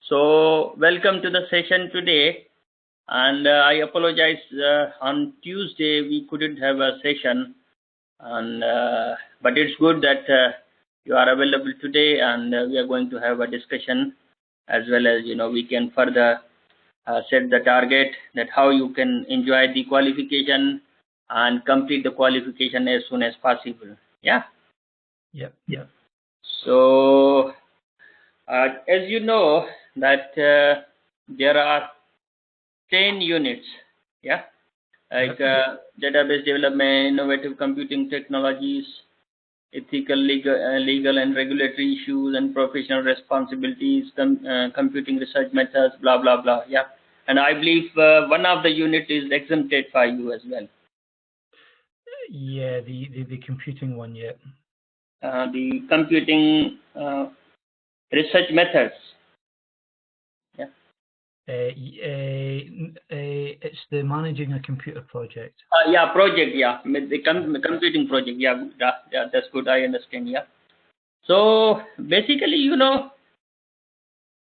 So welcome to the session today, and I apologize. On Tuesday we couldn't have a session, and but it's good that you are available today, and we are going to have a discussion, as well as we can further set the target that how you can enjoy the qualification and complete the qualification as soon as possible. Yeah. Yep. Yep. So as you know that there are 10 units, yeah, like database development, innovative computing technologies, ethical, legal and regulatory issues, and professional responsibilities, computing research methods, blah blah blah. Yeah, and I believe one of the unit is exempted for you as well. Yeah, the computing one, yeah. The computing research methods. Yeah. It's the managing a computer project. Yeah, project. Yeah, the computing project. Yeah, that's good. I understand. Yeah. So basically,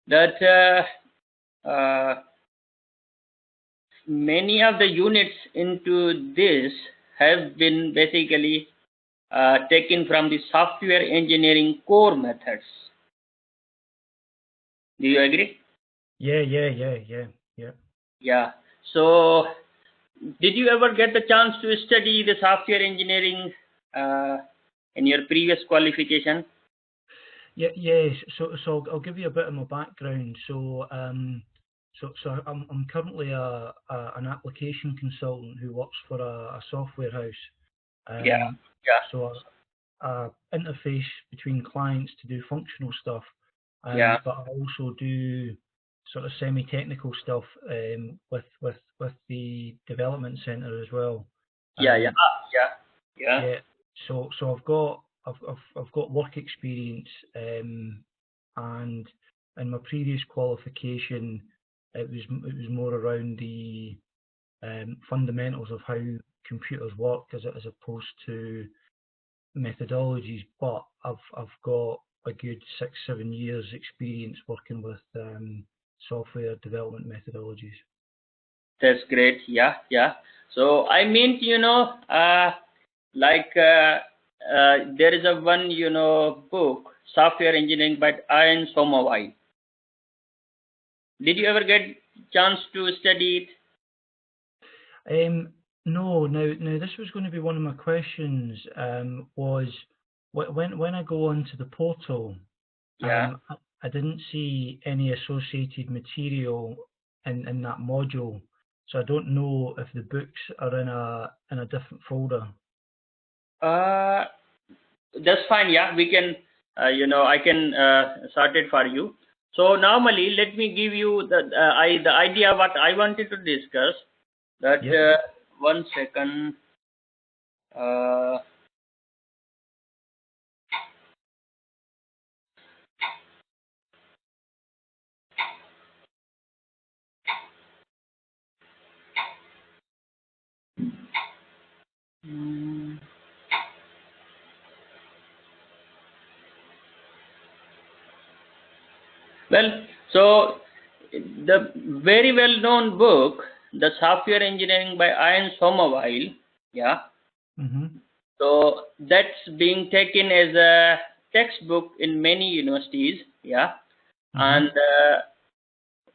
that many of the units into this have been basically taken from the software engineering core methods. Do you agree? Yeah. Yeah. So did you ever get the chance to study the software engineering in your previous qualification? Yes. So I'll give you a bit of my background. So I'm currently an application consultant who works for a software house. Yeah. So a interface between clients to do functional stuff. Yeah. But I also do sort of semi-technical stuff with the development center as well. Yeah. So I've got work experience, and in my previous qualification, it was more around the fundamentals of how computers work as opposed to methodologies. But I've got a good 6-7 years experience working with software development methodologies. That's great. Yeah. So I mean, like there is a one, book, Software Engineering by Ian Somawai. Did you ever get chance to study it? No. Now this was going to be one of my questions. Was when I go onto the portal, I didn't see any associated material in that module, so I don't know if the books are in a different folder. That's fine. Yeah, we can. I can sort it for you. So normally, let me give you the idea what I wanted to discuss. That 1 second. Well, so the very well-known book, The Software Engineering by Ian Somawai, yeah. So that's being taken as a textbook in many universities, yeah. And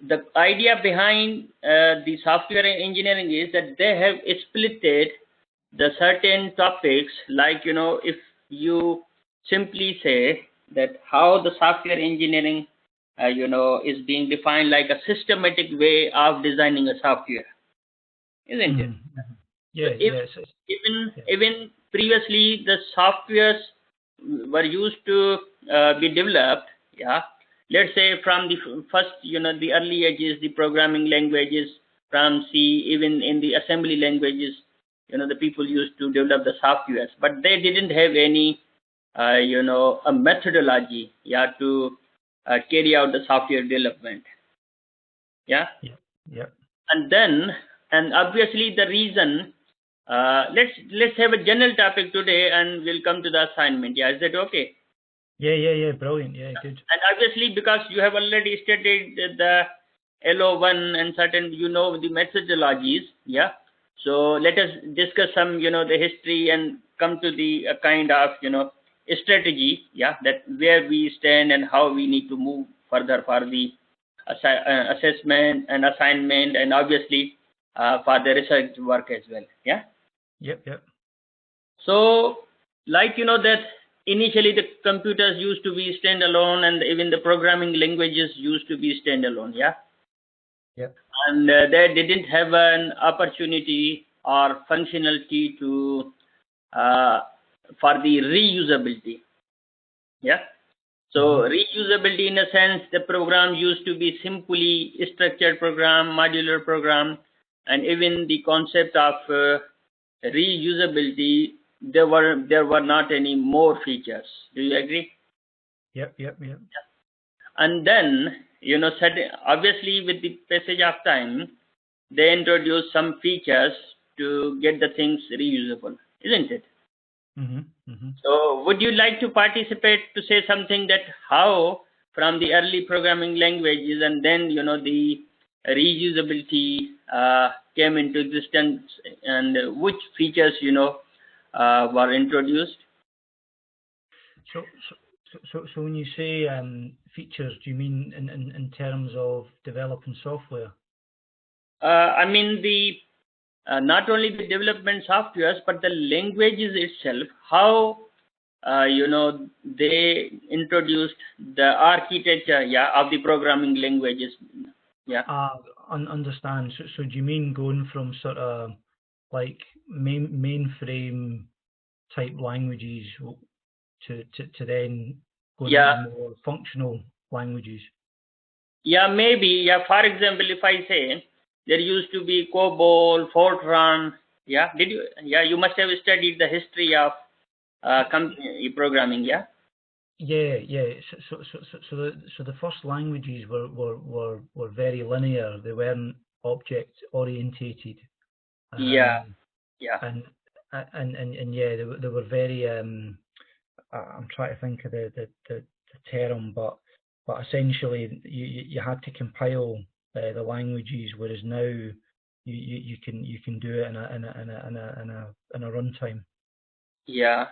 the idea behind the software engineering is that they have splitted the certain topics, like if you simply say that how the software engineering is being defined like a systematic way of designing a software, isn't it? Yeah. So even previously the softwares were used to be developed, yeah. Let's say from the first, the early ages, the programming languages from C, even in the assembly languages, the people used to develop the softwares, but they didn't have any, a methodology, yeah, to carry out the software development. Yeah. And obviously the reason, let's have a general topic today, and we'll come to the assignment. Yeah, is that okay? Yeah, brilliant. Yeah, good. And obviously, because you have already studied the LO1 and certain, you know, the methodologies, yeah. So let us discuss some, you know, the history and come to the kind of, you know, strategy, yeah, that where we stand and how we need to move further for the assessment and assignment, and obviously for the research work as well, yeah. Yep. So, like, you know, that initially the computers used to be standalone, and even the programming languages used to be standalone, yeah. Yep. And they didn't have an opportunity or functionality to for the reusability, yeah. So reusability, in a sense, the program used to be simply structured program, modular program, and even the concept of reusability, there were not any more features. Do you agree? Yep. And then, you know, obviously with the passage of time, they introduced some features to get the things reusable, isn't it? So would you like to participate to say something that how from the early programming languages and then, you know, the reusability came into existence, and which features, you know, were introduced? So when you say features, do you mean in terms of developing software? I mean the not only the development softwares, but the languages itself, how you know, they introduced the architecture, yeah, of the programming languages, yeah. Understand. So do you mean going from sort of like mainframe type languages to then going into more functional languages? Yeah, maybe. Yeah, for example, if I say there used to be COBOL, Fortran, yeah, did you? Yeah, you must have studied the history of programming, yeah. Yeah. So the first languages were very linear. They weren't object orientated. Yeah. And yeah, they were very. I'm trying to think of the term, but essentially you had to compile the languages, whereas now you can do it in a runtime. Yeah.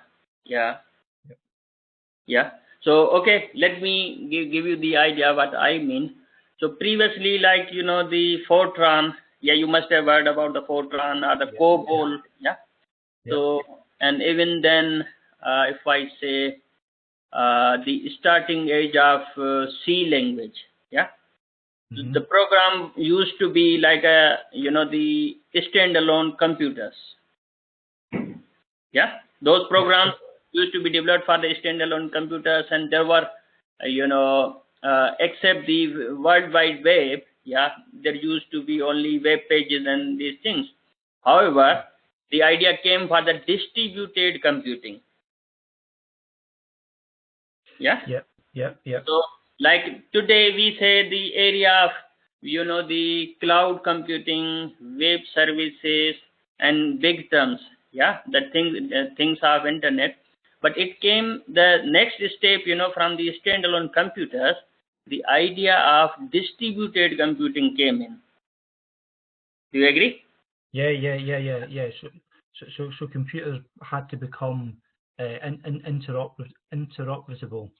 So okay, let me give you the idea what I mean. So previously, like, you know, the Fortran, yeah, you must have heard about the Fortran or the COBOL, yeah. So, and even then, if I say the starting age of C language, yeah, the program used to be like a, you know, the standalone computers, yeah. Those programs used to be developed for the standalone computers, and there were, you know, except the World Wide Web, yeah, there used to be only web pages and these things. However, the idea came for the distributed computing. Yeah. So, like today we say the area of, you know, the cloud computing, web services, and big terms. Yeah, the things of internet. But it came the next step, you know, from the standalone computers. The idea of distributed computing came in. Do you agree? Yeah. So computers had to become interoperable.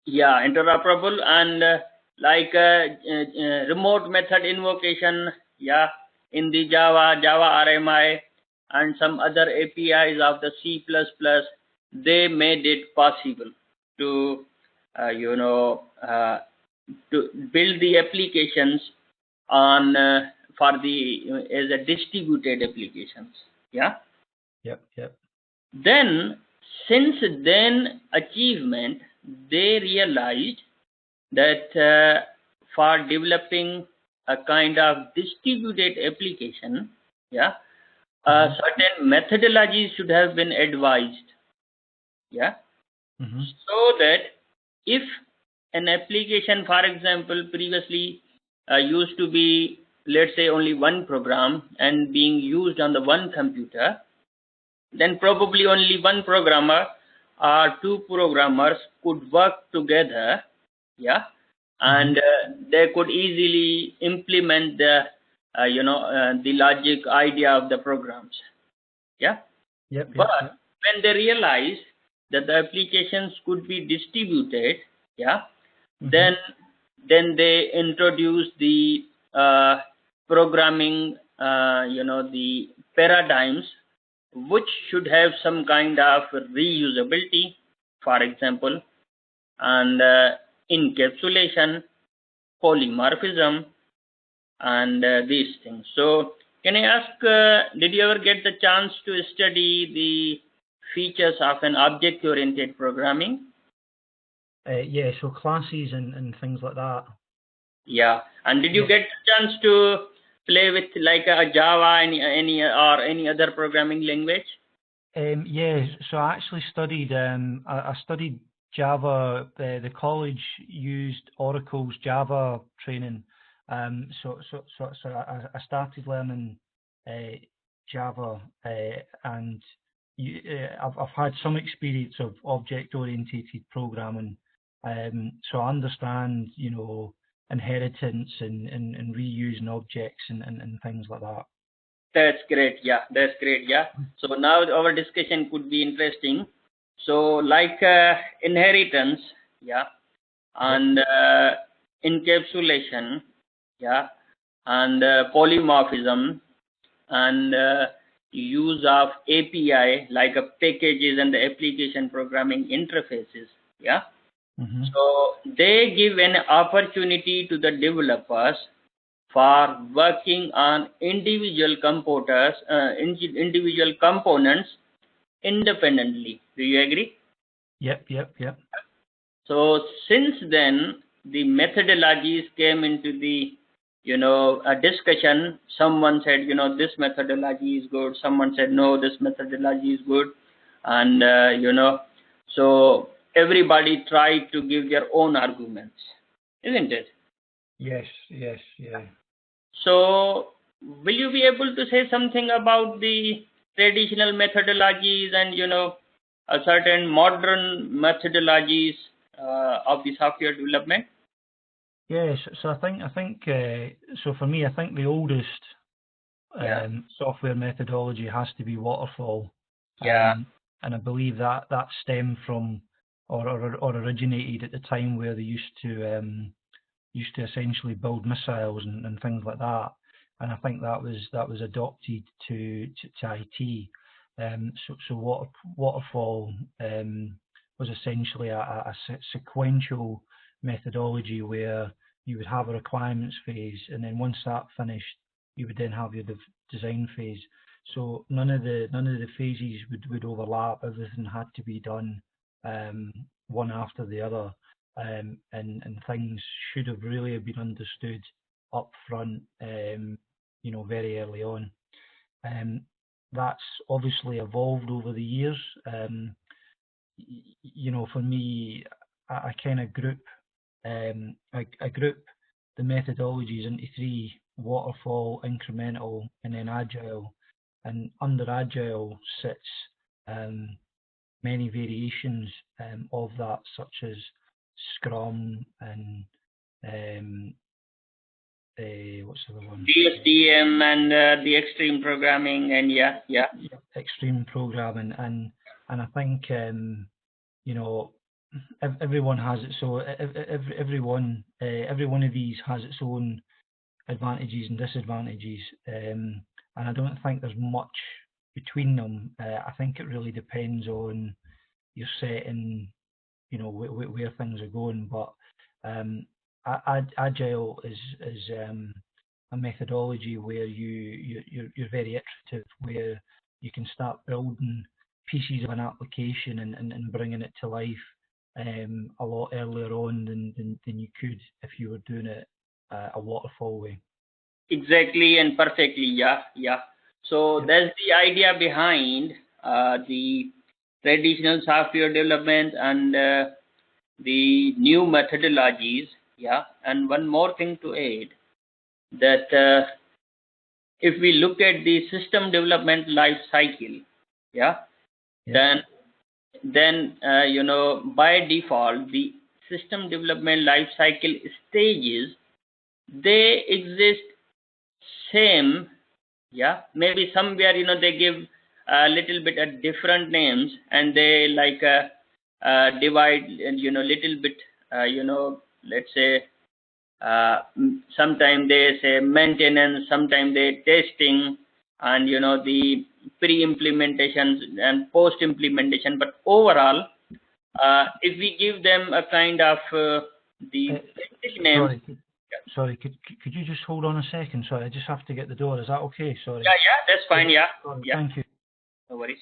Yeah, interoperable, and like remote method invocation, yeah, in the Java RMI, and some other APIs of the C++, they made it possible to, you know, to build the applications on for the as a distributed applications, yeah. Yep. Then, since then achievement, they realized that for developing a kind of distributed application, yeah, certain methodologies should have been advised, yeah, so that if an application, for example, previously used to be, let's say, only one program and being used on the one computer, then probably only one programmer or two programmers could work together, yeah, and they could easily implement the the logic idea of the programs, yeah. But when they realized that the applications could be distributed, yeah, then they introduced the programming, the paradigms, which should have some kind of reusability, for example, and encapsulation, polymorphism, and these things. So can I ask, did you ever get the chance to study the features of an object-oriented programming? Yeah, so classes and things like that. Yeah, and did you get a chance to play with like a Java, any other programming language? Yeah, so I actually studied. I studied Java. The college used Oracle's Java training. So I started learning Java, and I've had some experience of object-oriented programming. So I understand, inheritance and reusing objects and things like that. That's great. Yeah, that's great. Yeah. So now our discussion could be interesting. So like inheritance, yeah, and encapsulation, yeah, and polymorphism, and use of API like packages and the application programming interfaces, yeah. So they give an opportunity to the developers for working on individual components independently. Do you agree? Yep. So since then, the methodologies came into the a discussion. Someone said this methodology is good. Someone said no, this methodology is good, and so everybody tried to give their own arguments, isn't it? Yes. Yeah. So, will you be able to say something about the traditional methodologies and a certain modern methodologies of the software development? Yes. So I think so for me, I think the oldest software methodology has to be Waterfall. Yeah. And I believe that stemmed from or originated at the time where they used to essentially build missiles and things like that. And I think that was adopted to IT. So Waterfall was essentially a sequential methodology where you would have a requirements phase, and then once that finished, you would then have your design phase. So none of the phases would overlap. Everything had to be done one after the other, and things should have really been understood up front, very early on. That's obviously evolved over the years. For me, I kind of group I group the methodologies into three: Waterfall, incremental, and then Agile. And under Agile sits many variations of that, such as Scrum and what's the other one? DSDM and the extreme programming, and extreme programming, and I think everyone has it. So every one of these has its own advantages and disadvantages, and I don't think there's much between them. I think it really depends on your setting, where things are going. But Agile is a methodology where you're very iterative, where you can start building pieces of an application and bringing it to life a lot earlier on than you could if you were doing it a waterfall way. Exactly and perfectly, yeah. So that's the idea behind the traditional software development and the new methodologies, yeah. And one more thing to add, that if we look at the system development life cycle, then then by default the system development life cycle stages, they exist same. Yeah, maybe somewhere they give a little bit of different names, and they like divide little bit let's say sometimes they say maintenance, sometimes they testing, and the pre-implementation and post-implementation. But overall, if we give them a kind of the basic names. Sorry, could you just hold on a second? Sorry, I just have to get the door. Is that okay? Sorry. Yeah, that's fine. Yeah. Sorry, Yeah. Thank you. No worries.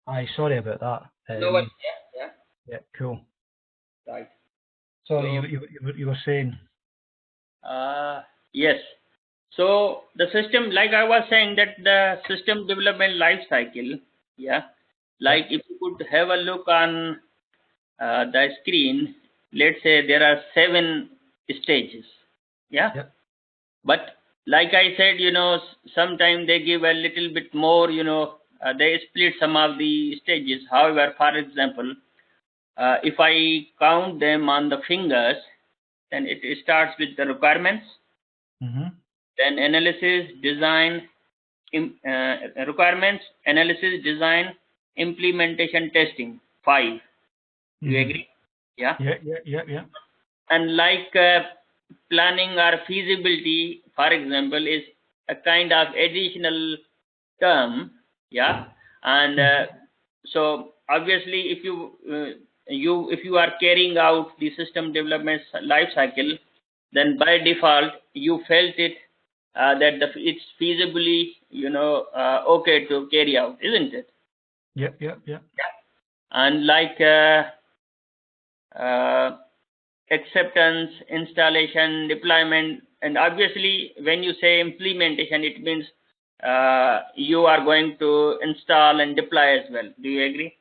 Aye, sorry about that. No worries. Yeah. Yeah, cool. Right. Sorry, So, you were saying. yes. So the system, like I was saying, that the system development life cycle, yeah, like if you could have a look on the screen, let's say there are 7 stages, yeah. Yep. But like I said, sometimes they give a little bit more, they split some of the stages. However, for example, if I count them on the fingers, then it starts with the requirements, then analysis, design, requirements, analysis, design, implementation, testing. 5. Do you agree? Yeah. Yeah. And like planning or feasibility, for example, is a kind of additional term. Yeah. And so obviously, if you are carrying out the system development life cycle, then by default you felt it that it's feasibly okay to carry out, isn't it? Yep. Yeah. And like acceptance, installation, deployment, and obviously when you say implementation, it means you are going to install and deploy as well. Do you agree?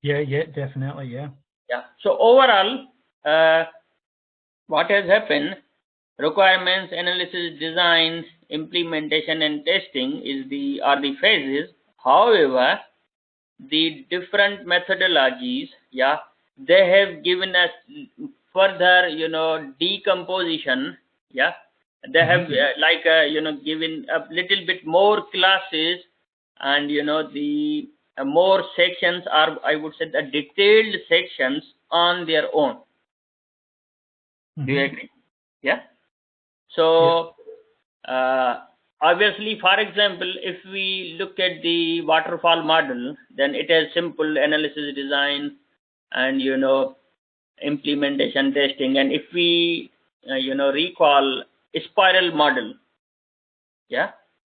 Yeah, definitely, yeah. Yeah. So overall, what has happened? Requirements, analysis, design, implementation, and testing are the phases. However, the different methodologies, yeah, they have given us further, decomposition. Yeah, they have given a little bit more classes, and the more sections are, I would say, the detailed sections on their own. Do you agree? Yeah. So obviously, for example, if we look at the waterfall model, then it has simple analysis, design, and implementation, testing. And if we recall a spiral model, yeah,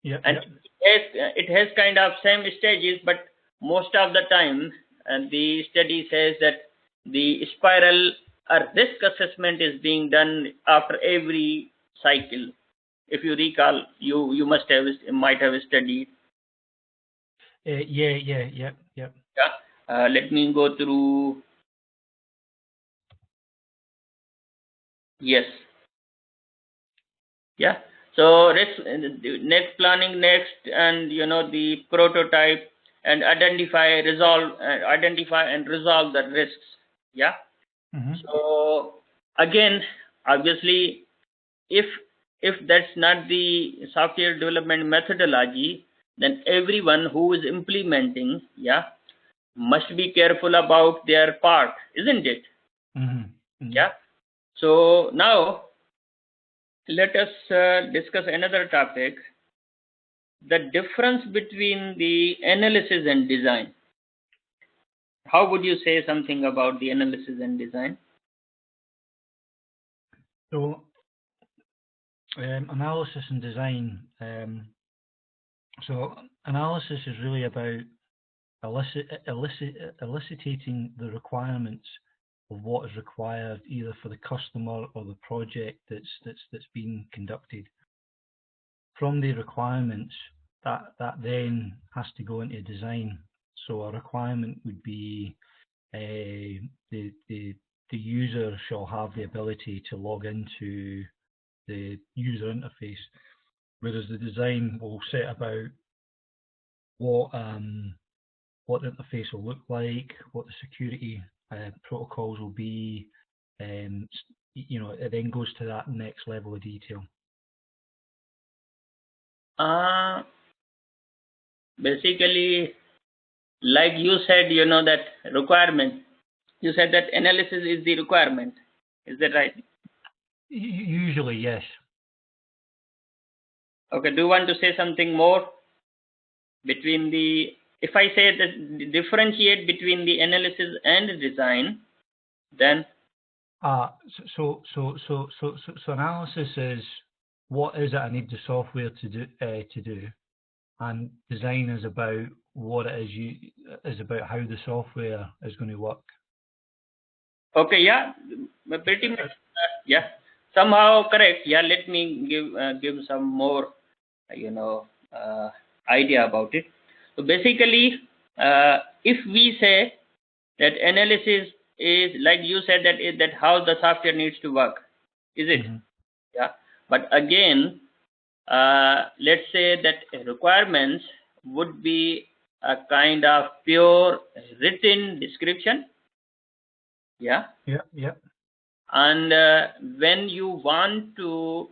and it has kind of same stages, but most of the time, and the study says that the spiral risk assessment is being done after every cycle. If you recall, you might have studied. Yeah. Yeah. Let me go through Yes. Yeah. So next planning next, and the prototype, and identify and resolve the risks. Yeah. So again, obviously, if that's not the software development methodology, then everyone who is implementing, must be careful about their part, isn't it? Yeah. So now let us discuss another topic: the difference between the analysis and design. How would you say something about the analysis and design? So, analysis and design. So, analysis is really about eliciting the requirements of what is required either for the customer or the project that's being conducted. From the requirements, that then has to go into design. So a requirement would be the user shall have the ability to log into the user interface, whereas the design will set about what the interface will look like, what the security protocols will be, and it then goes to that next level of detail. Basically, like you said, that requirement. You said that analysis is the requirement. Is that right? Usually, yes. Okay. Do you want to say something more between the? If I say that differentiate between the analysis and design, then so analysis is what is it I need the software to do, and design is about what it is about how the software is going to work. Okay, yeah, pretty much, yeah, somehow correct. Yeah, let me give some more, idea about it. So basically, if we say that analysis is, like you said, that how the software needs to work, is it? Yeah. But again, let's say that requirements would be a kind of pure written description. Yeah. And when you want to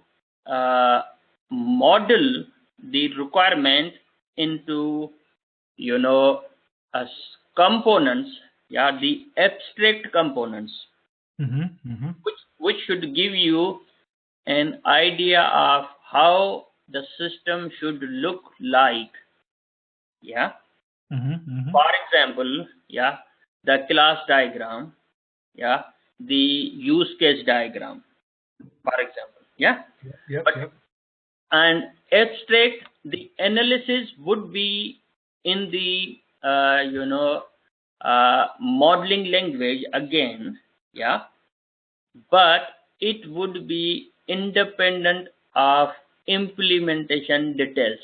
model the requirement into as components, the abstract components, which should give you an idea of how the system should look like. Yeah. For example, the class diagram, the use case diagram, for example. And abstract, the analysis would be in the modeling language again, but it would be independent of implementation details.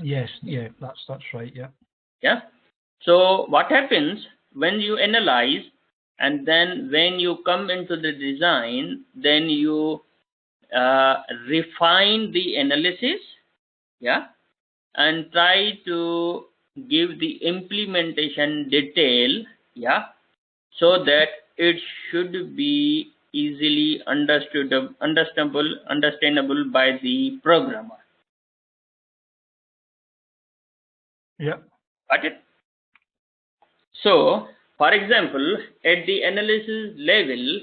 Yes, that's right, Yeah. So what happens when you analyze, and then when you come into the design, then you refine the analysis, and try to give the implementation detail, so that it should be easily understandable by the programmer. Got it? So, for example, at the analysis level,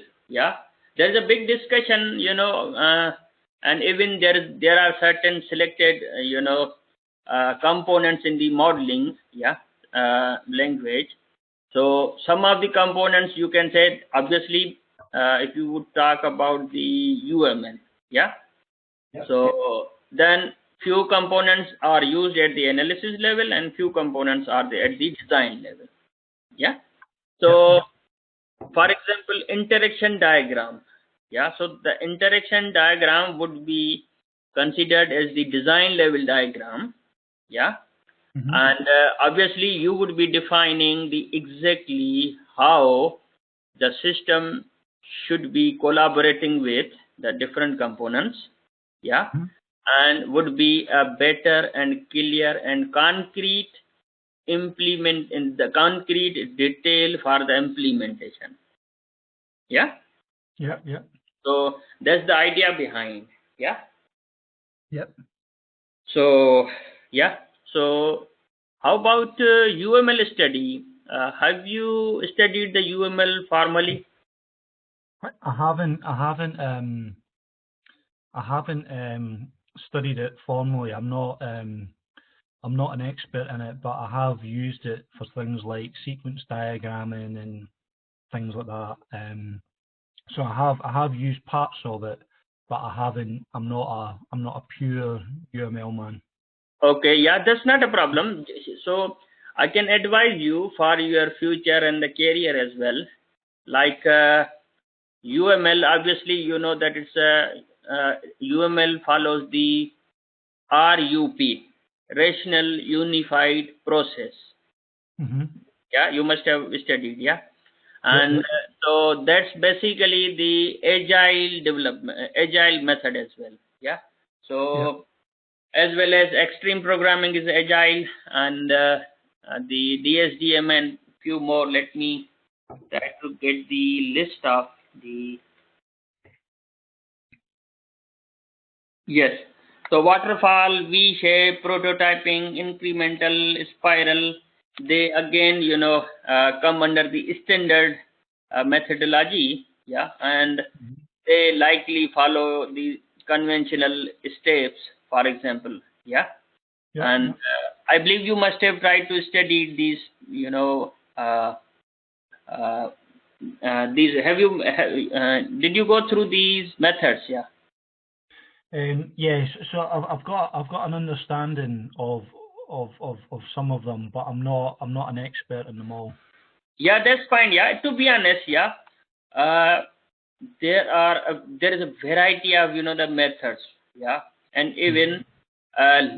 there's a big discussion, and even there are certain selected, components in the modeling, language. So some of the components you can say, obviously, if you would talk about the UML, so then few components are used at the analysis level, and few components are at the design level. So for example, interaction diagram, so the interaction diagram would be considered as the design level diagram, and obviously you would be defining the exactly how the system should be collaborating with the different components, yeah, and would be a better and clear and concrete implement in the concrete detail for the implementation. Yeah. Yeah. Yeah. So that's the idea behind. Yeah. Yep. So yeah. So how about UML study? Have you studied the UML formally? I haven't studied it formally. I'm not an expert in it, but I have used it for things like sequence diagramming and things like that. So I have used parts of it, but I'm not a pure UML man. Okay, yeah, that's not a problem. So I can advise you for your future and the career as well. Like UML, obviously you know that it's UML follows the RUP, Rational Unified Process. Yeah, you must have studied, yeah. And so that's basically the agile development, agile method as well. Yeah. So as well as extreme programming is agile, and the DSDM and few more. Let me try to get the list of the. Yes. So waterfall, V-shape, prototyping, incremental, spiral, they again, come under the standard methodology. Yeah. And they likely follow the conventional steps, for example. Yeah. And I believe you must have tried to study these, these. Did you go through these methods? Yeah. Yes, so I've got an understanding of some of them, but I'm not an expert in them all. Yeah, that's fine. Yeah, to be honest, yeah, there is a variety of the methods. Yeah, and even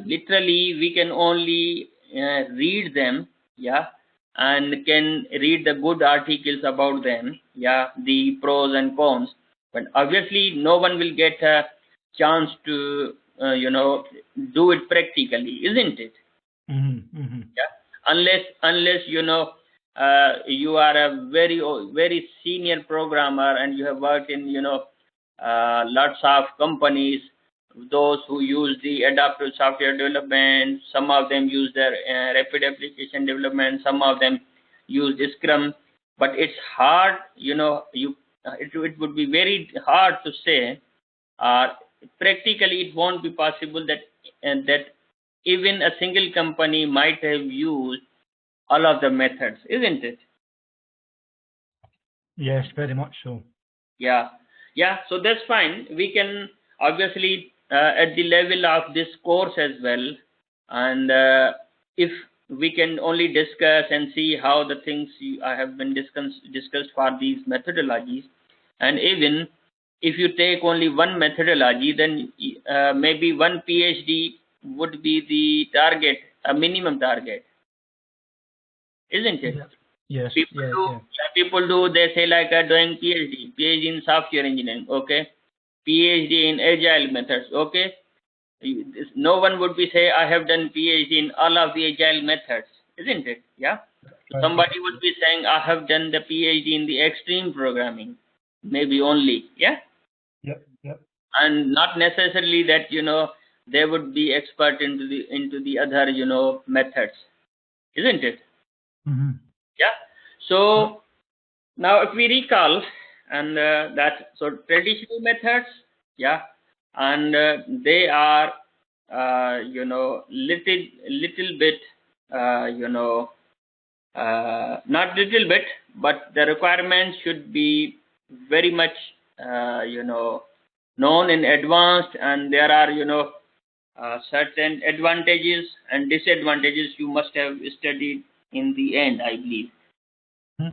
literally we can only read them. Yeah, and can read the good articles about them. Yeah, the pros and cons. But obviously, no one will get a chance to do it practically, isn't it? Yeah, unless you are a very senior programmer and you have worked in lots of companies, those who use the adaptive software development. Some of them use their rapid application development, some of them use Scrum, but it's hard, it would be very hard to say, practically it won't be possible that even a single company might have used all of the methods, isn't it? Yes, very much so. Yeah, so that's fine. We can obviously at the level of this course as well, and if we can only discuss and see how the things I have been discussed for these methodologies, and even if you take only one methodology, then maybe one PhD would be the target, a minimum target, isn't it? Yes. People do, they say like doing PhD in software engineering, okay, PhD in agile methods, okay. No one would be say I have done PhD in all of the agile methods, isn't it? Yeah. Somebody would be saying I have done the PhD in the extreme programming, maybe only, yeah. Yep. And not necessarily that they would be expert into the other methods, isn't it? Yeah. So now if we recall, and so traditional methods, yeah, and they are little bit not little bit, but the requirements should be very much known in advance, and there are certain advantages and disadvantages you must have studied in the end, I believe. Yeah.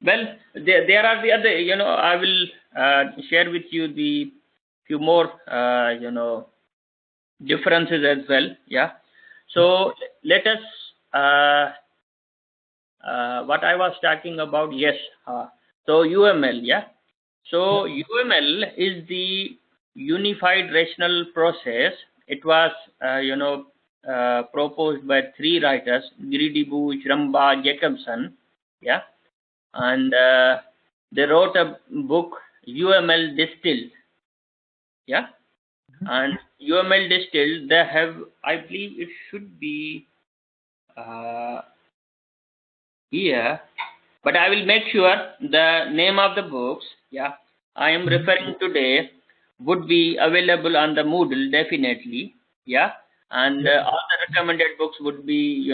Well, there are the other, I will share with you the few more, differences as well. Yeah. So let us, what I was talking about, yes. So UML, yeah. So UML is the unified rational process. It was, proposed by 3 writers, Bush, Ramba, Jacobson, yeah, and they wrote a book, UML Distilled, yeah, and UML Distilled. They have, I believe, it should be here, but I will make sure the name of the books, yeah, I am referring today would be available on the Moodle definitely, yeah, and all the recommended books would be,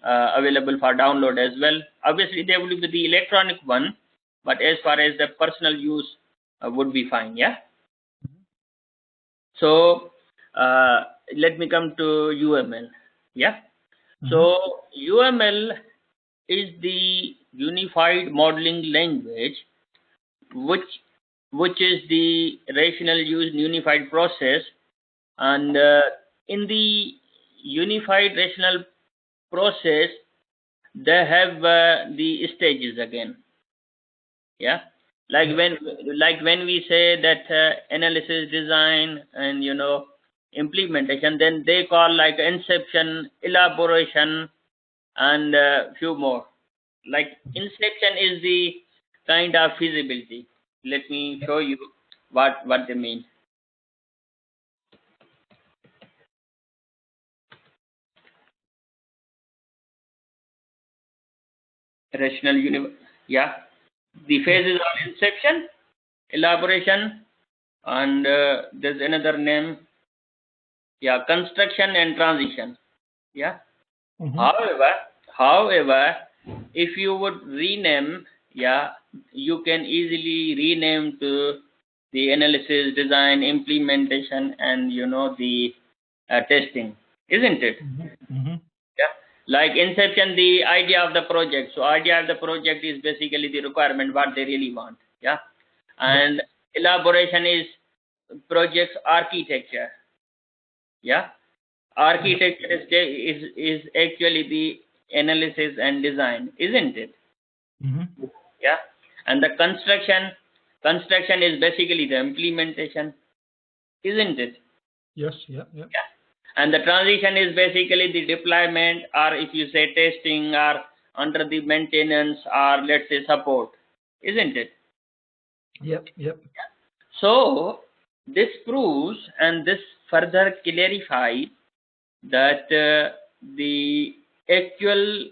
available for download as well. Obviously, there will be the electronic one, but as far as the personal use would be fine, yeah. So let me come to UML, yeah. So UML is the unified modeling language, which is the rational use unified process, and in the unified rational process they have the stages again, yeah, like when we say that analysis, design, and implementation, then they call like inception, elaboration, and few more. Like inception is the kind of feasibility. Let me show you what they mean. Rational universe, yeah. The phases are inception, elaboration, and there's another name, yeah, construction and transition, yeah. However, if you would rename, yeah, you can easily rename to the analysis, design, implementation, and the testing, isn't it? Yeah. Like inception, the idea of the project. So idea of the project is basically the requirement, what they really want. Yeah. And elaboration is project's architecture. Yeah. Architecture is actually the analysis and design, isn't it? Yeah. And the construction is basically the implementation, isn't it? Yes. Yeah. And the transition is basically the deployment, or if you say testing, or under the maintenance, or let's say support, isn't it? Yep. So this proves and this further clarifies that the actual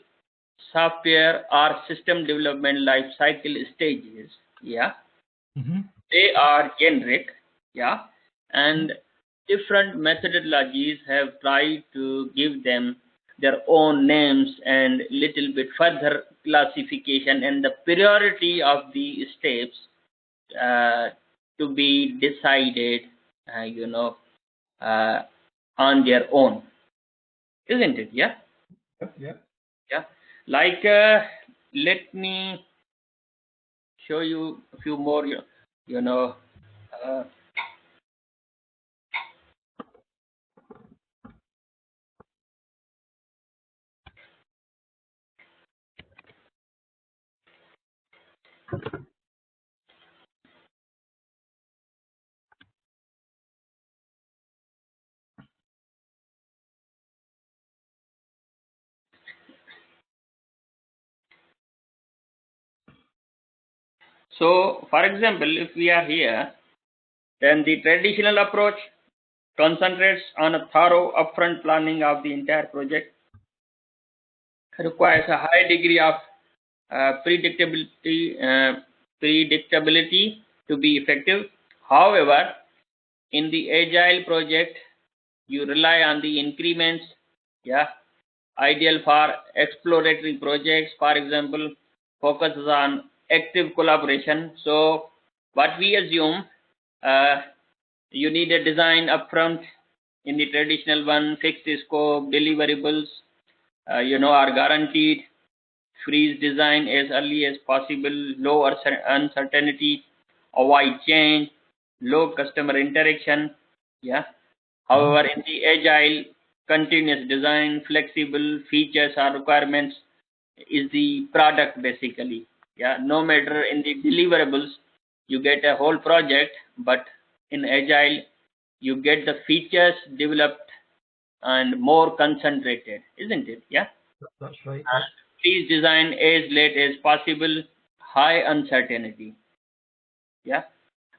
software or system development life cycle stages, yeah, they are generic, yeah, and different methodologies have tried to give them their own names and little bit further classification and the priority of the steps to be decided, on their own, isn't it? Yeah. Yeah. Like, let me show you a few more, uh, so for example, if we are here, then the traditional approach concentrates on a thorough upfront planning of the entire project, requires a high degree of predictability to be effective. However, in the agile project, you rely on the increments, yeah, ideal for exploratory projects, for example, focuses on active collaboration. So what we assume, you need a design upfront. In the traditional one, fixed scope, deliverables, are guaranteed. Freeze design as early as possible, low uncertainty, avoid change, low customer interaction. Yeah. However, in the agile, continuous design, flexible features or requirements is the product basically. Yeah, no matter in the deliverables, you get a whole project, but in Agile, you get the features developed and more concentrated, isn't it? Yeah. That's right. And please design as late as possible, high uncertainty. Yeah.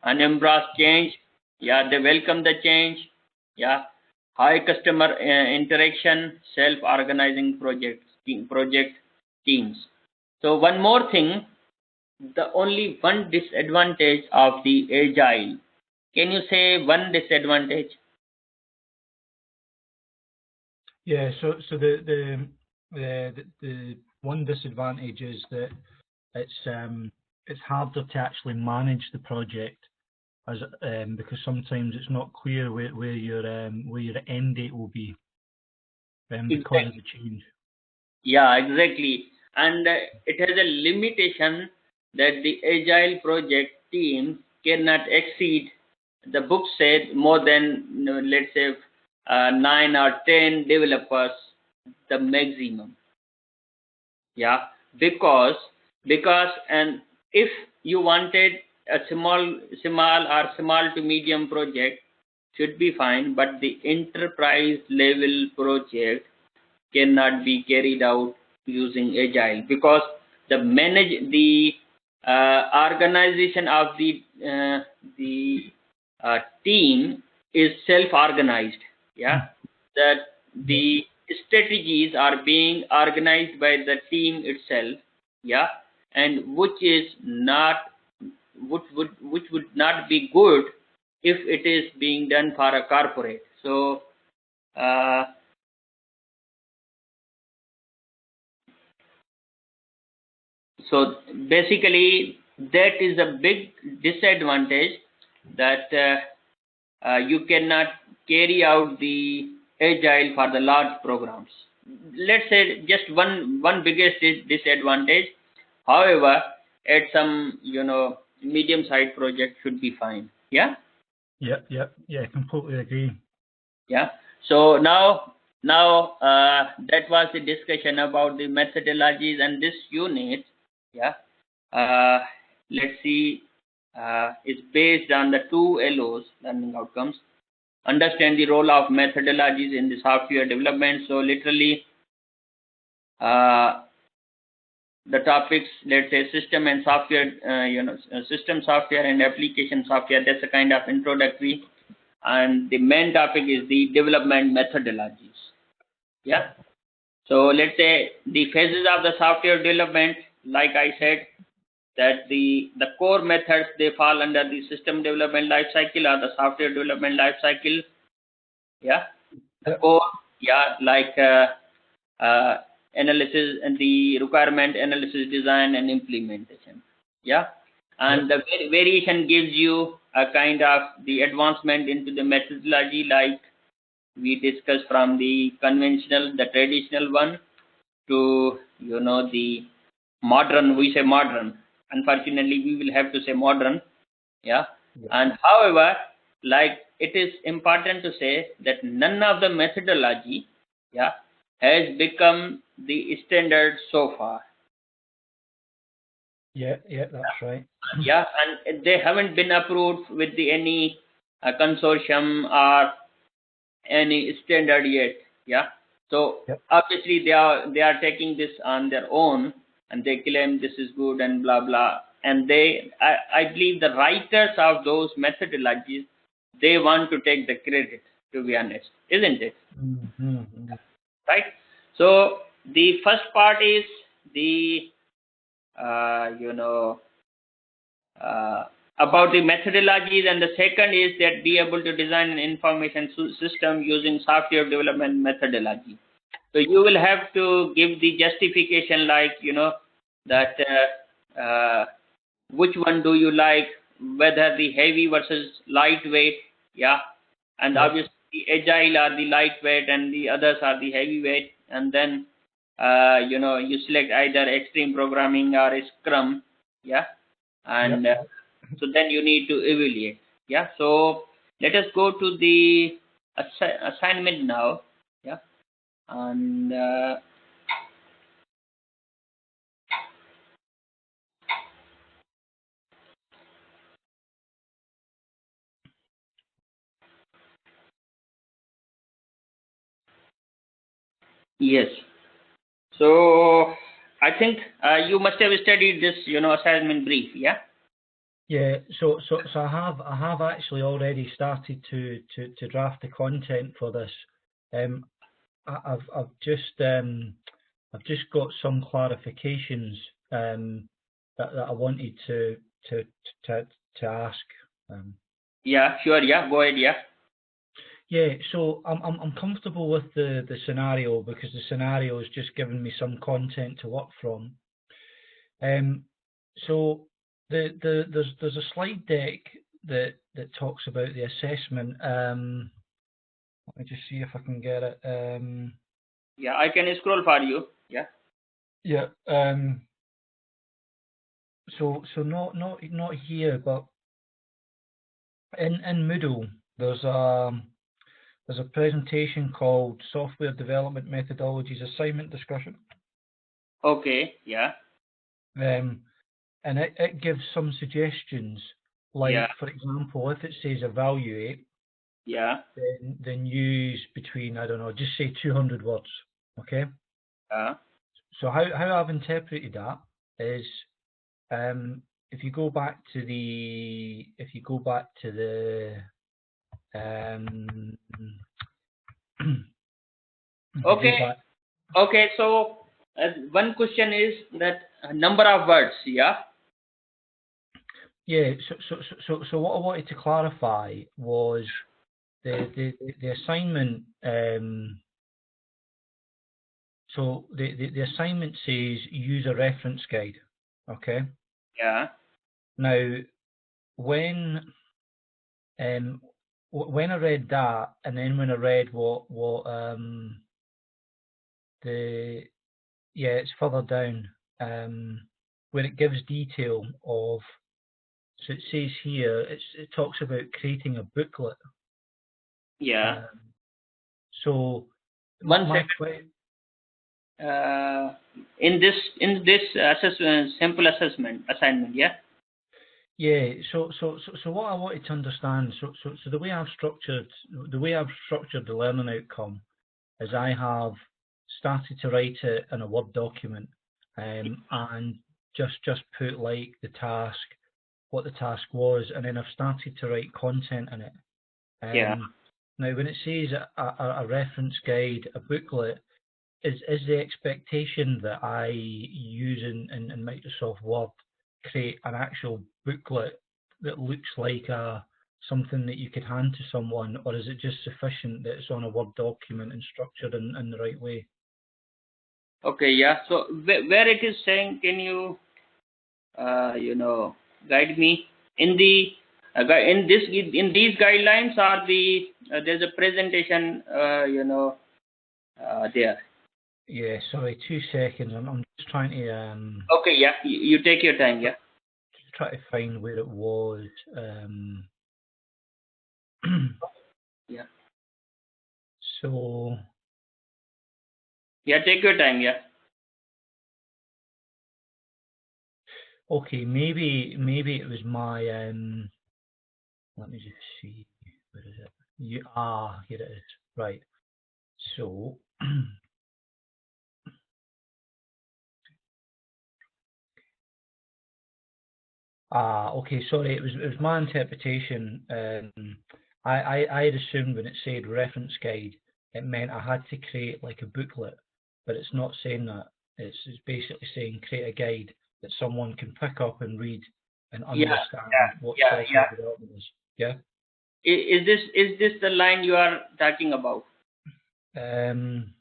And embrace change. Yeah, they welcome the change. Yeah. High customer interaction, self-organizing project teams. So one more thing, the only one disadvantage of the Agile. Can you say one disadvantage? Yeah. So the one disadvantage is that it's harder to actually manage the project as because sometimes it's not clear where your end date will be because of the change. Yeah, exactly. And it has a limitation that the Agile project team cannot exceed, the book said, more than, let's say, 9 or 10 developers, the maximum. Yeah, because and if you wanted a small to medium project, should be fine, but the enterprise level project cannot be carried out using Agile, because the organization of the team is self-organized. Yeah, that the strategies are being organized by the team itself. Yeah, and which would not be good if it is being done for a corporate. So uh, so basically, that is a big disadvantage, that you cannot carry out the Agile for the large programs. Let's say just one biggest disadvantage. However, at some medium-sized project should be fine. Yeah. Yeah. Completely agree. Yeah. So now that was the discussion about the methodologies and this unit. Yeah. Let's see. Is based on the 2 LOs, learning outcomes. Understand the role of methodologies in the software development. So literally, the topics, let's say, system and software, system software and application software. That's a kind of introductory, and the main topic is the development methodologies. Yeah. So let's say the phases of the software development, like I said, that the core methods, they fall under the system development life cycle or the software development life cycle. Yeah. The core, yeah, like analysis and the requirement analysis, design and implementation. Yeah. And the variation gives you a kind of the advancement into the methodology, like we discussed, from the conventional, the traditional one, to the modern. We say modern. Unfortunately, we will have to say modern. Yeah. And however, like, it is important to say that none of the methodology, yeah, has become the standard so far. Yeah, that's right. Yeah, and they haven't been approved with any consortium or any standard yet. Yeah. So obviously they are taking this on their own, and they claim this is good and blah blah. And I believe the writers of those methodologies, they want to take the credit, to be honest, isn't it? Right. So the first part is the about the methodologies, and the second is that be able to design an information system using software development methodology. So you will have to give the justification, like that which one do you like, whether the heavy versus lightweight. Yeah. And obviously agile are the lightweight and the others are the heavyweight, and then you select either extreme programming or Scrum. Yeah. And so then you need to evaluate. Yeah. So let us go to the assignment now. Yeah. And yes. So I think you must have studied this, assignment brief, yeah? Yeah. So I have actually already started to draft the content for this. I've just got some clarifications that I wanted to ask. Yeah, sure. Yeah, go ahead. Yeah. Yeah, so I'm comfortable with the scenario because the scenario has just given me some content to work from. So there's a slide deck that talks about the assessment. Let me just see if I can get it. Yeah, I can scroll for you. Yeah. Yeah. So not here, but in Moodle there's a presentation called Software Development Methodologies Assignment Discussion. Okay. Yeah. And it gives some suggestions, like for example, if it says evaluate, yeah, then use between, I don't know, just say 200 words. Okay. So how I've interpreted that is, if you go back to the okay. Okay. So one question is that number of words. Yeah. Yeah. So what I wanted to clarify was the assignment. So the assignment says use a reference guide. Okay. Yeah. Now when I read that, and then when I read what it's further down, where it gives detail of, so it says here, it talks about creating a booklet. Yeah. So one second. In this assessment, sample assignment, yeah. Yeah. So what I wanted to understand, so the way I've structured the learning outcome is I have started to write it in a Word document, and just put like the task, what the task was, and then I've started to write content in it. Yeah. Now, when it says a reference guide, a booklet, is the expectation that I use in Microsoft Word create an actual booklet that looks like something that you could hand to someone, or is it just sufficient that it's on a Word document and structured in the right way? Okay, yeah. So where it is saying, can you, guide me in the in these guidelines? Are there's a presentation, there. Yeah. Sorry, 2 seconds. I'm just trying to. Okay, yeah. You take your time, yeah. Just try to find where it was. Yeah. So. Yeah, take your time, yeah. Okay, maybe it was my let me just see, where is it? Here it is. Right. So okay, sorry, it was my interpretation. I had assumed when it said reference guide, it meant I had to create like a booklet, but it's not saying that. It's basically saying create a guide that someone can pick up and read and understand what software development is. Yeah. Is this the line you are talking about? Activity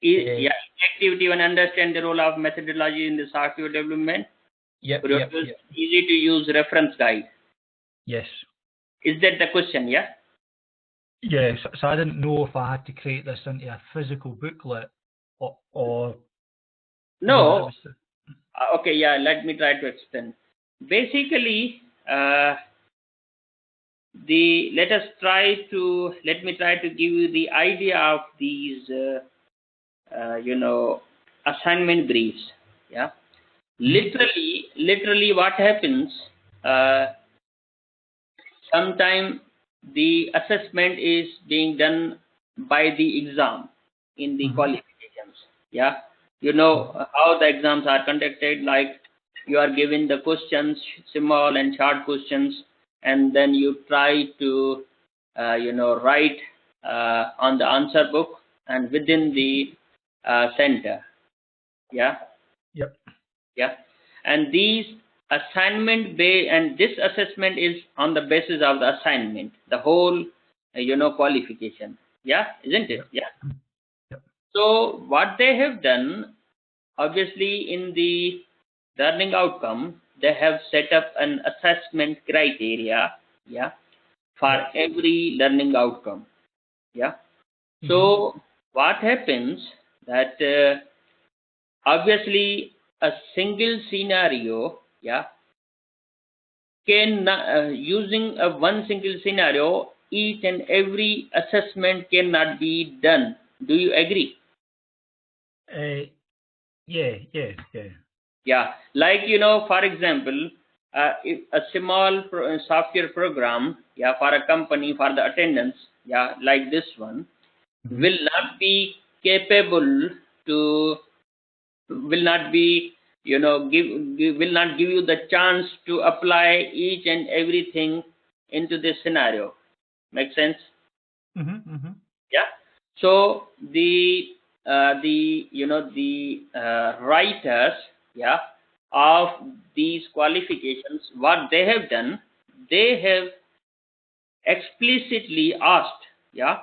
and understand the role of methodology in the software development. Yep. Easy to use reference guide. Yes. Is that the question? Yeah. Yes. So I didn't know if I had to create this into a physical booklet or no. Okay. Yeah. Let me try to explain. Basically, let me try to give you the idea of these assignment briefs. Yeah, literally what happens, sometime the assessment is being done by the exam in the qualifications. Yeah, you know how the exams are conducted, like you are given the questions, small and short questions, and then you try to write on the answer book and within the center. Yeah. Yep. Yeah, and these and this assessment is on the basis of the assignment, the whole qualification. Yeah, isn't it? Yep. Yeah. Yep. So what they have done, obviously in the learning outcome, they have set up an assessment criteria. Yeah, for every learning outcome. Yeah. So what happens that obviously a single scenario, yeah, can using a one single scenario, each and every assessment cannot be done. Do you agree? Yeah. Yeah, like for example, if a small software program, yeah, for a company for the attendance, yeah, like this one, will not be capable to will not be will not give you the chance to apply each and everything into this scenario. Make sense? Yeah. So the writers, yeah, of these qualifications, what they have done, they have explicitly asked, yeah,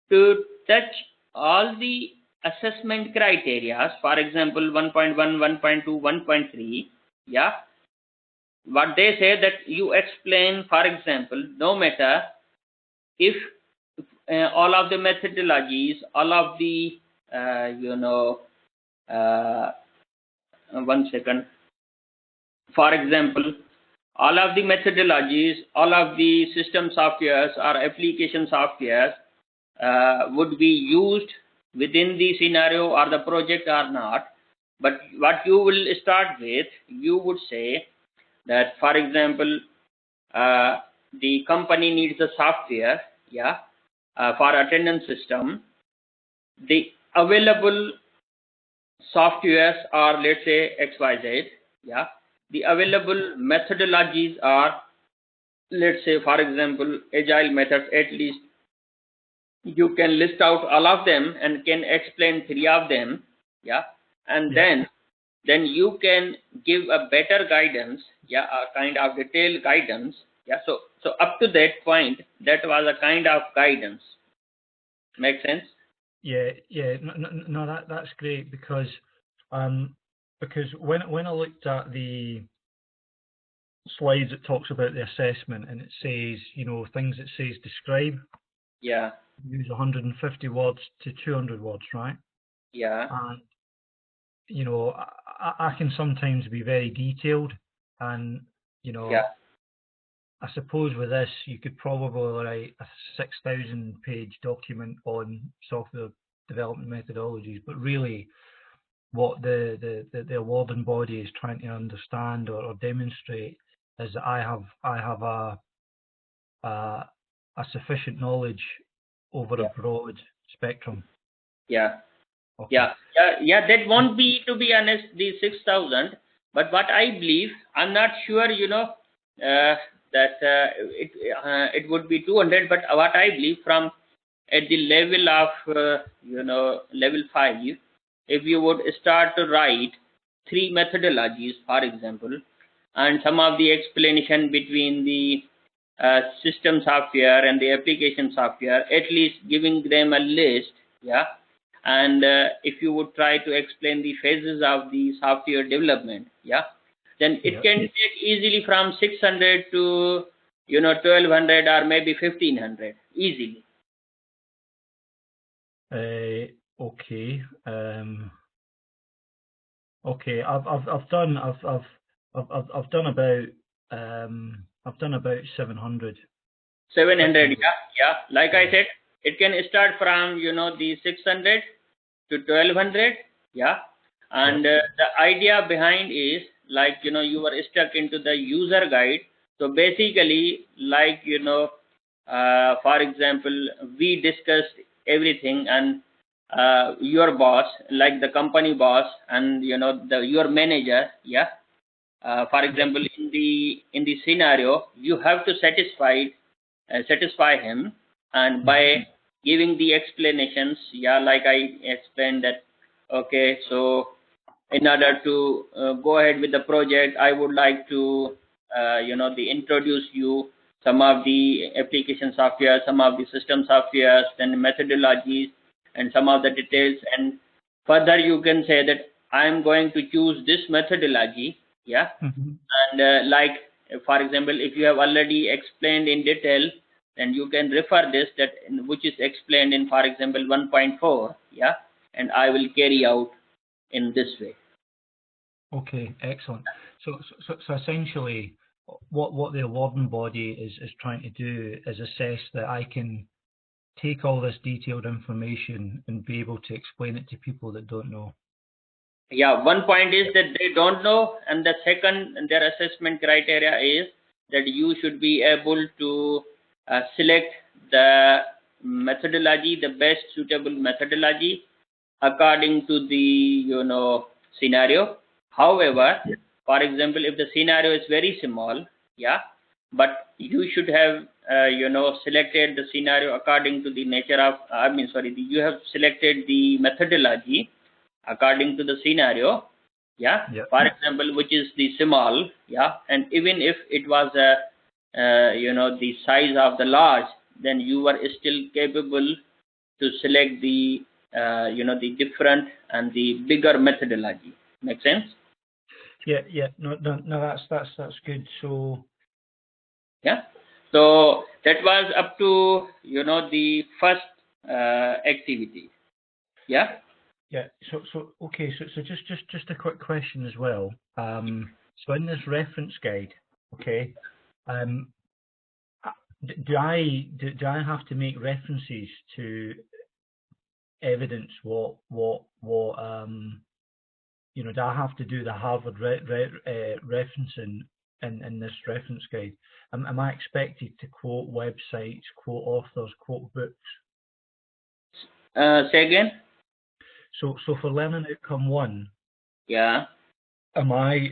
to touch all the assessment criteria, for example 1.1, 1.2, 1.3. Yeah, what they say that you explain, for example, no matter if all of the methodologies, all of the uh, one second, for example, all of the methodologies, all of the system softwares or application softwares would be used within the scenario or the project or not. But what you will start with, you would say that, for example, the company needs a software, yeah, for attendance system. The available softwares are, let's say, XYZ, yeah. The available methodologies are, let's say, for example, Agile Methods. At least you can list out all of them and can explain three of them. Yeah, and then you can give a better guidance, yeah, a kind of detailed guidance. Yeah, so up to that point, that was a kind of guidance. Make sense? Yeah. No, that's great, because when I looked at the slides, it talks about the assessment, and it says, things it says describe. Yeah. Use 150 words to 200 words, right? Yeah. And I can sometimes be very detailed, and Yeah. I suppose with this you could probably write a 6,000 page document on software development methodologies, but really what the awarding body is trying to understand or demonstrate is that I have a sufficient knowledge over a broad spectrum. Yeah. Okay. Yeah. That won't be, to be honest, the 6,000. But what I believe, I'm not sure, that it would be 200. But what I believe, from at the level of level 5, if you would start to write 3 methodologies, for example, and some of the explanation between the system software and the application software, at least giving them a list, yeah. And if you would try to explain the phases of the software development, yeah, then it can take easily from 600 to 1,200 or maybe 1,500 easily. Okay. Okay. I've done about 700 700, yeah. Like I said, it can start from, the 600 to 1200, yeah. And the idea behind is like, you were stuck into the user guide. So basically, like, for example, we discussed everything, and your boss, like the company boss, and your manager, yeah. For example, in the scenario, you have to satisfy him, and by giving the explanations, yeah, like I explained that, okay, so in order to go ahead with the project, I would like to introduce you some of the application software, some of the system softwares, then methodologies, and some of the details. And further you can say that I am going to choose this methodology, yeah. And like, for example, if you have already explained in detail, then you can refer this, that which is explained in, for example, 1.4, yeah, and I will carry out in this way. Okay, excellent. So essentially, what the awarding body is trying to do is assess that I can take all this detailed information and be able to explain it to people that don't know. Yeah, one point is that they don't know, and the second, their assessment criteria is that you should be able to select the methodology, the best suitable methodology according to the scenario. However, for example, if the scenario is very small, yeah, but you should have selected the scenario according to the nature of, you have selected the methodology according to the scenario, yeah. For example, which is the small, yeah, and even if it was the size of the large, then you were still capable to select the the different and the bigger methodology. Make sense? Yeah. No, that's good. So yeah. So that was up to the first activity. Yeah. Yeah. So okay. So just a quick question as well. So in this reference guide, okay, do I have to make references to evidence what do I have to do the Harvard referencing in this reference guide? Am I expected to quote websites, quote authors, quote books? Say again. So for learning outcome 1, yeah, am I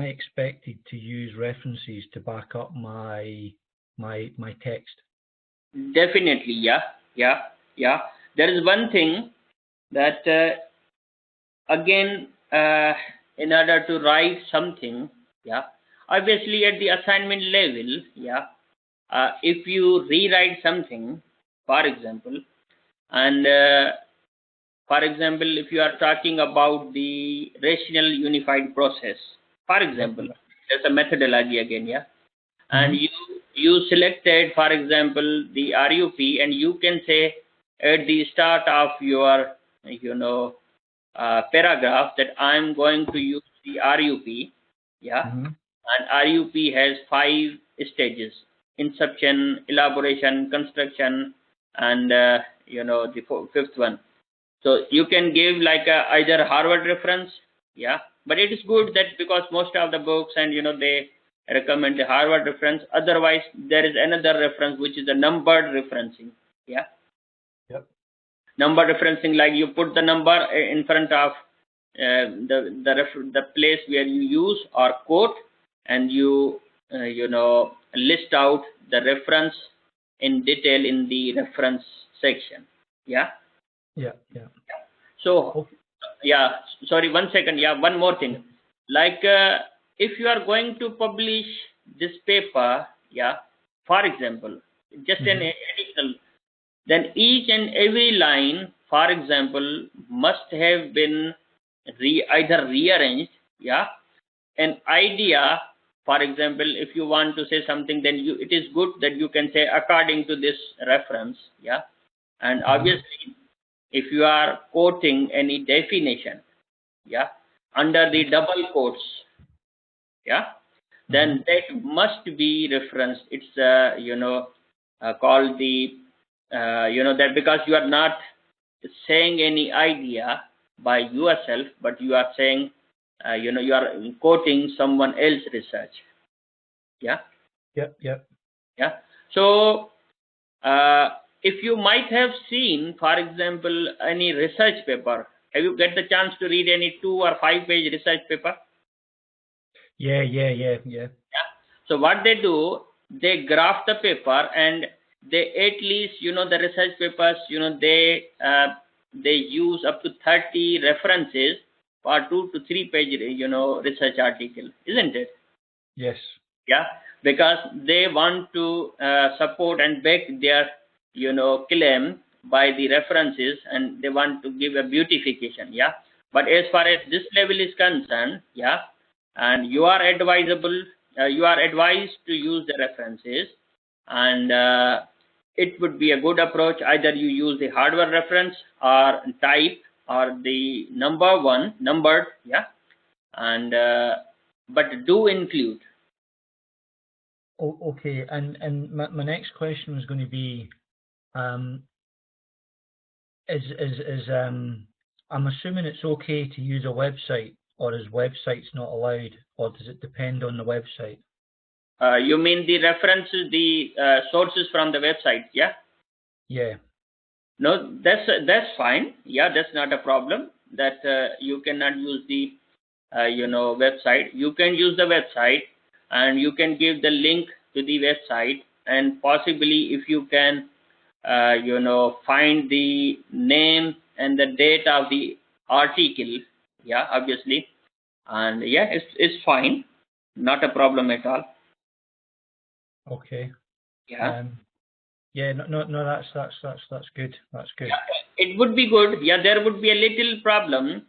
expected to use references to back up my text? Definitely, yeah. There is one thing that again, in order to write something, yeah, obviously at the assignment level, yeah, if you rewrite something, for example, and for example, if you are talking about the rational unified process, for example, there's a methodology again, yeah, and you selected, for example, the RUP, and you can say at the start of your paragraph that I'm going to use the RUP, yeah, and RUP has 5 stages: inception, elaboration, construction, and the fifth one. So you can give like either Harvard reference, yeah, but it is good that because most of the books and they recommend the Harvard reference. Otherwise, there is another reference which is a numbered referencing, yeah. Number referencing, like you put the number in front of the place where you use or quote, and you list out the reference in detail in the reference section. Yeah. So yeah, sorry, 1 second. Yeah, one more thing. Like if you are going to publish this paper, yeah, for example, just an additional, then each and every line, for example, must have been either rearranged, yeah. An idea, for example, if you want to say something, then it is good that you can say according to this reference, yeah. And obviously, if you are quoting any definition, yeah, under the double quotes, yeah, then that must be referenced. It's called the that, because you are not saying any idea by yourself, but you are saying you are quoting someone else's research. Yeah. Yeah. So if you might have seen, for example, any research paper, have you get the chance to read any 2 or 5 page research paper? Yeah. So what they do, they graph the paper, and they at least, the research papers, they use up to 30 references for 2 to 3 page, research article, isn't it? Yes. Yeah, because they want to support and back their, claim by the references, and they want to give a beautification. Yeah, but as far as this level is concerned, yeah, and you are advisable, you are advised to use the references, and it would be a good approach. Either you use the hardware reference or type or the numbered, yeah, and but do include. Okay, and my next question was going to be, I'm assuming it's okay to use a website, or is websites not allowed, or does it depend on the website? You mean the references, the sources from the website, yeah? Yeah. No, that's fine. Yeah, that's not a problem. That you cannot use the website. You can use the website, and you can give the link to the website, and possibly if you can find the name and the date of the article, yeah, obviously, and yeah, it's fine, not a problem at all. Okay. Yeah. Yeah. No. That's good. That's good. Yeah, it would be good. Yeah, there would be a little problem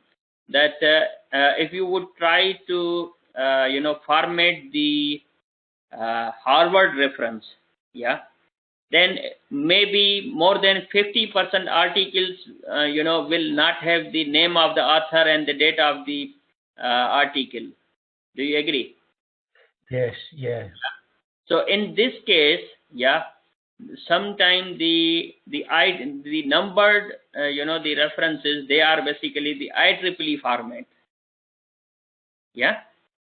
that if you would try to format the Harvard reference, yeah, then maybe more than 50% articles will not have the name of the author and the date of the article. Do you agree? Yes. Yeah. So in this case, yeah, sometimes the numbered the references, they are basically the IEEE format. Yeah.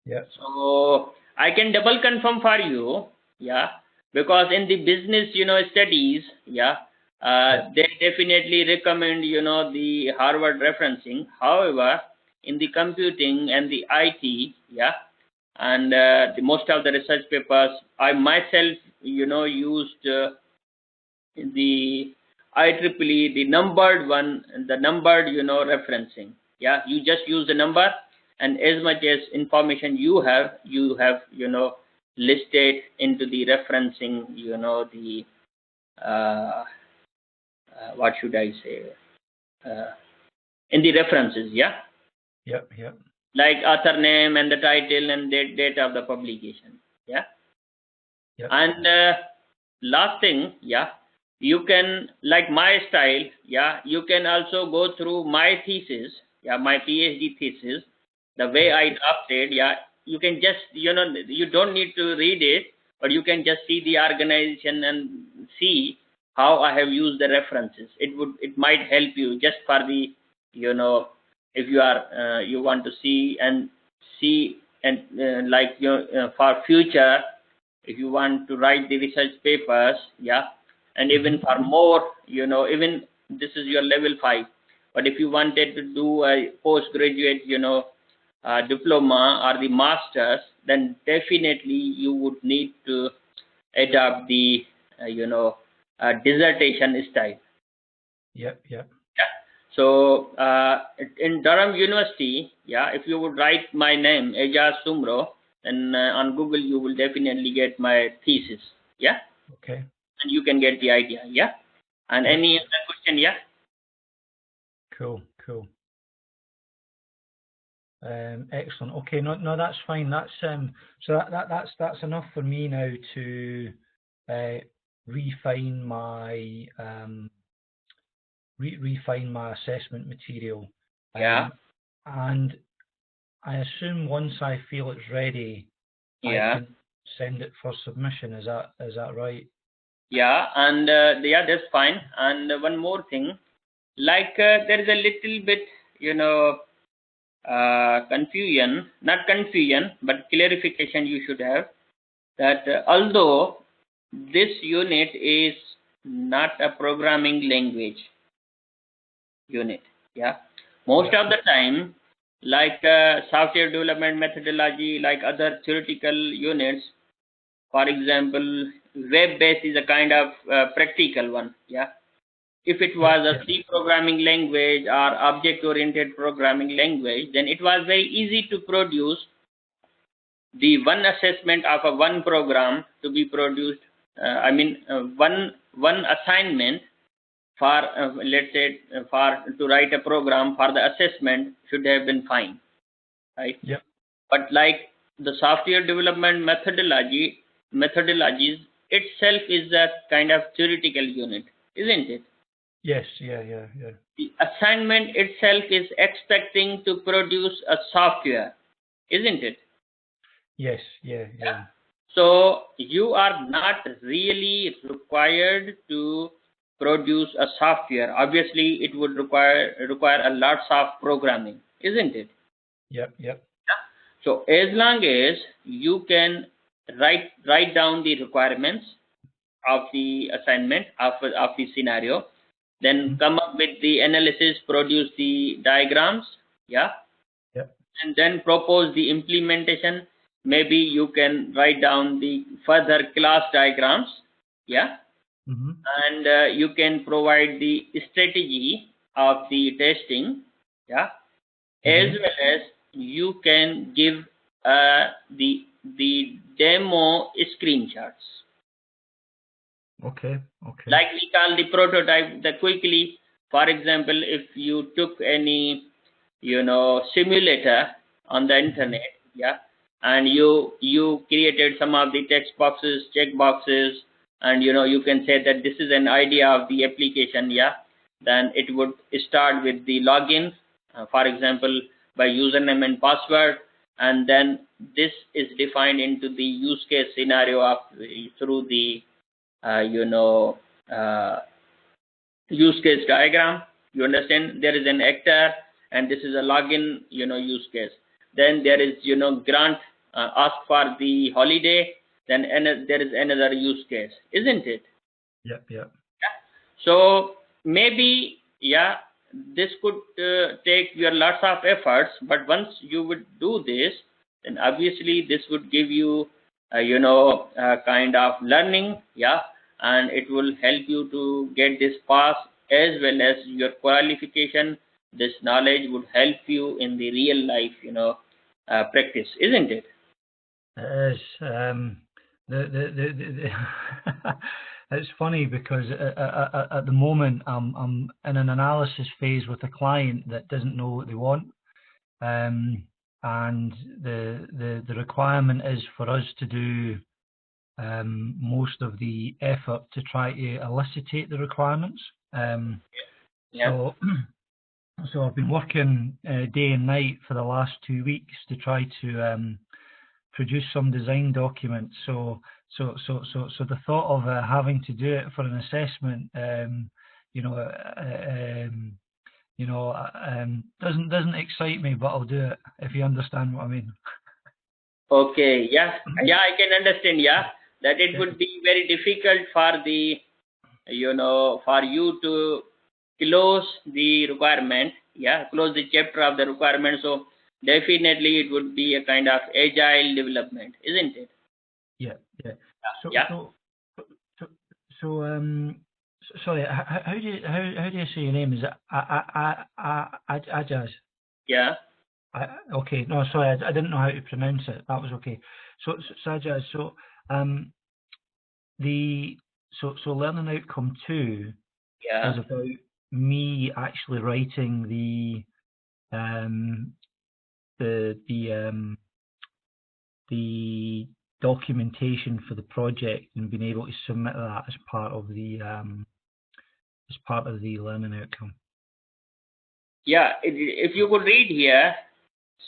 Yeah. So I can double confirm for you, yeah, because in the business studies, yeah, they definitely recommend the Harvard referencing. However, in the computing and the IT, yeah, and most of the research papers, I myself used the IEEE, the numbered one, the numbered referencing. Yeah, you just use the number, and as much as information you have listed into the referencing, the what should I say, in the references. Yeah. Yep. Like author name and the title and the date of the publication. Yeah. Yep. And last thing, yeah, you can, like my style, yeah, you can also go through my thesis, yeah, my PhD thesis, the way I drafted. Yeah, you can just you don't need to read it, but you can just see the organization and see how I have used the references. It might help you just for the if you are you want to see and like for future, if you want to write the research papers, yeah, and even for more, even this is your level 5, but if you wanted to do a postgraduate diploma or the masters, then definitely you would need to adopt the dissertation style. Yep. Yeah. So in Durham University, yeah, if you would write my name, Ejaz Sumro, then on Google you will definitely get my thesis. Yeah. Okay. And you can get the idea. Yeah. And any other question? Yeah. Cool. Excellent. Okay. No, that's fine. That's so that's enough for me now to refine my refine my assessment material. Yeah. And I assume once I feel it's ready, I can send it for submission. Is that right? Yeah, and yeah, that's fine. And one more thing, like there is a little bit, confusion, not confusion, but clarification you should have, that although this unit is not a programming language unit, most of the time, like software development methodology, like other theoretical units, for example, web-based is a kind of practical one. If it was a C programming language or object-oriented programming language, then it was very easy to produce the one assessment of a one program to be produced. One assignment for let's say for to write a program for the assessment should have been fine, right? Yep. But like the software development methodologies itself is a kind of theoretical unit, isn't it? Yes. Yeah. The assignment itself is expecting to produce a software, isn't it? Yes. Yeah. So you are not really required to produce a software. Obviously, it would require a lots of programming, isn't it? Yep. So as long as you can write down the requirements of the assignment of the scenario, then come up with the analysis, produce the diagrams, and then propose the implementation. Maybe you can write down the further class diagrams, and you can provide the strategy of the testing, as well as you can give the demo screenshots. Okay. Like we call the prototype, the quickly, for example, if you took any, simulator on the internet, and you created some of the text boxes, check boxes, and you can say that this is an idea of the application, then it would start with the login, for example, by username and password, and then this is defined into the use case scenario through the use case diagram. You understand? There is an actor, and this is a login, use case. Then there is, grant, ask for the holiday. Then there is another use case, isn't it? Yep. So maybe, this could take your lots of efforts, but once you would do this, then obviously this would give you, kind of learning, and it will help you to get this pass as well as your qualification. This knowledge would help you in the real life, practice, isn't it? It is. It's funny because at the moment I'm in an analysis phase with a client that doesn't know what they want, and the requirement is for us to do most of the effort to try to elicitate the requirements. So I've been working day and night for the last 2 weeks to try to produce some design documents. So the thought of having to do it for an assessment, doesn't excite me, but I'll do it, if you understand what I mean. Okay, I can understand, that it would be very difficult for the, for you to close the requirement, close the chapter of the requirement. So definitely it would be a kind of agile development, isn't it? Yeah. Sorry, how do you say your name? Is it Ajaz? Yeah. Okay. No, sorry, I didn't know how to pronounce it. That was okay. So Ajaz, so learning outcome 2 is about me actually writing the documentation for the project and being able to submit that as part of the learning outcome. Yeah, if you could read here,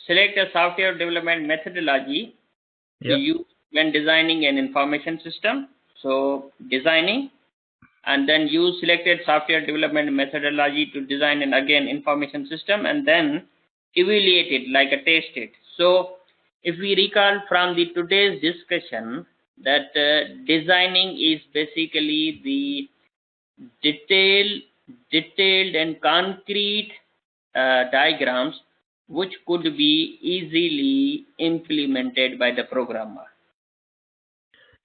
select a software development methodology, to use when designing an information system. So designing, and then use selected software development methodology to design an again information system, and then evaluate it like a test it. So if we recall from the today's discussion that designing is basically the detailed and concrete diagrams which could be easily implemented by the programmer.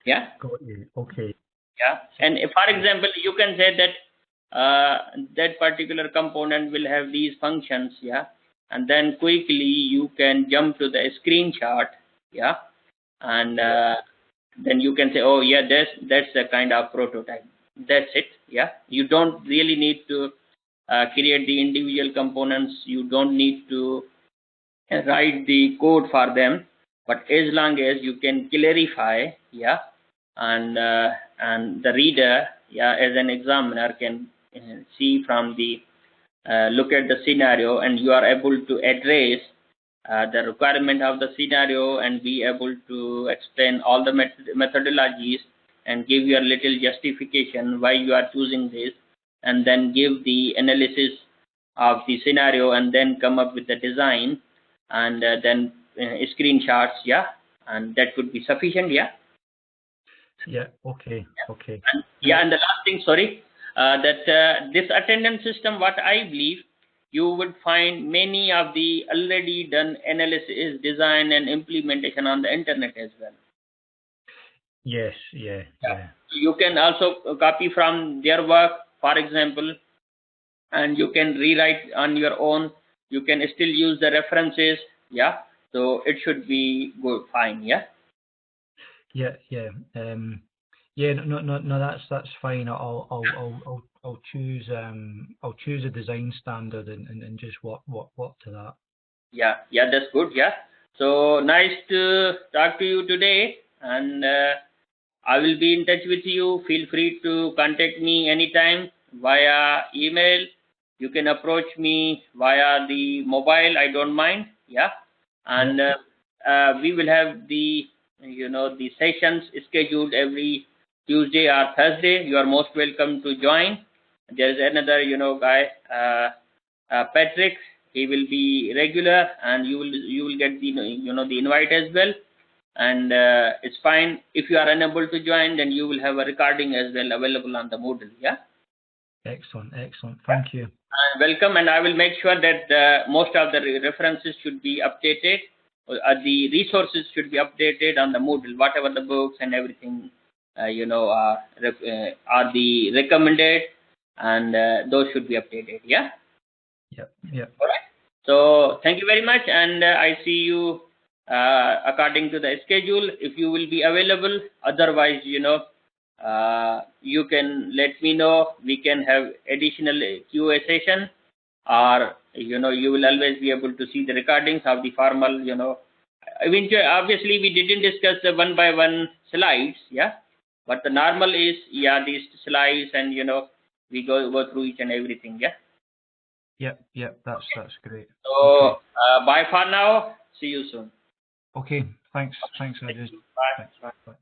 Yeah. Got you. Okay. Yeah. And if, for example, you can say that that particular component will have these functions. Yeah. And then quickly you can jump to the screenshot. Yeah. And then you can say, oh yeah, that's a kind of prototype. That's it. Yeah. You don't really need to create the individual components. You don't need to write the code for them, but as long as you can clarify, yeah, and the reader, yeah, as an examiner can see from the look at the scenario, and you are able to address the requirement of the scenario and be able to explain all the methodologies and give your little justification why you are choosing this, and then give the analysis of the scenario, and then come up with the design, and then screenshots, yeah, and that would be sufficient. Yeah. Yeah. Okay. Okay. And, yeah, and the last thing, sorry, that this attendance system, what I believe, you would find many of the already done analysis, design, and implementation on the internet as well. Yes. Yeah. Yeah. So you can also copy from their work, for example, and you can rewrite on your own. You can still use the references. Yeah. So it should be good, fine. Yeah. Yeah. Yeah. Yeah. No. That's fine. I'll choose a design standard and just work to that. Yeah. Yeah. That's good. Yeah. So nice to talk to you today, and I will be in touch with you. Feel free to contact me anytime via email. You can approach me via the mobile. I don't mind. Yeah. And we will have the the sessions scheduled every Tuesday or Thursday. You are most welcome to join. There is another guy, Patrick. He will be regular, and you will get the the invite as well. And it's fine. If you are unable to join, then you will have a recording as well available on the Moodle. Yeah. Excellent. Thank you. Welcome, and I will make sure that most of the references should be updated. The resources should be updated on the Moodle. Whatever the books and everything, are the recommended, and those should be updated. Yeah. Yep. All right. So thank you very much, and I see you according to the schedule. If you will be available, otherwise, you can let me know. We can have additional QA session, or you will always be able to see the recordings of the formal. Eventually, obviously, we didn't discuss the one by one slides, yeah, but the normal is these slides, and we go through each and everything, yeah. Yep. That's great. So okay. Bye for now. See you soon. Okay. Thanks. Bye. Bye.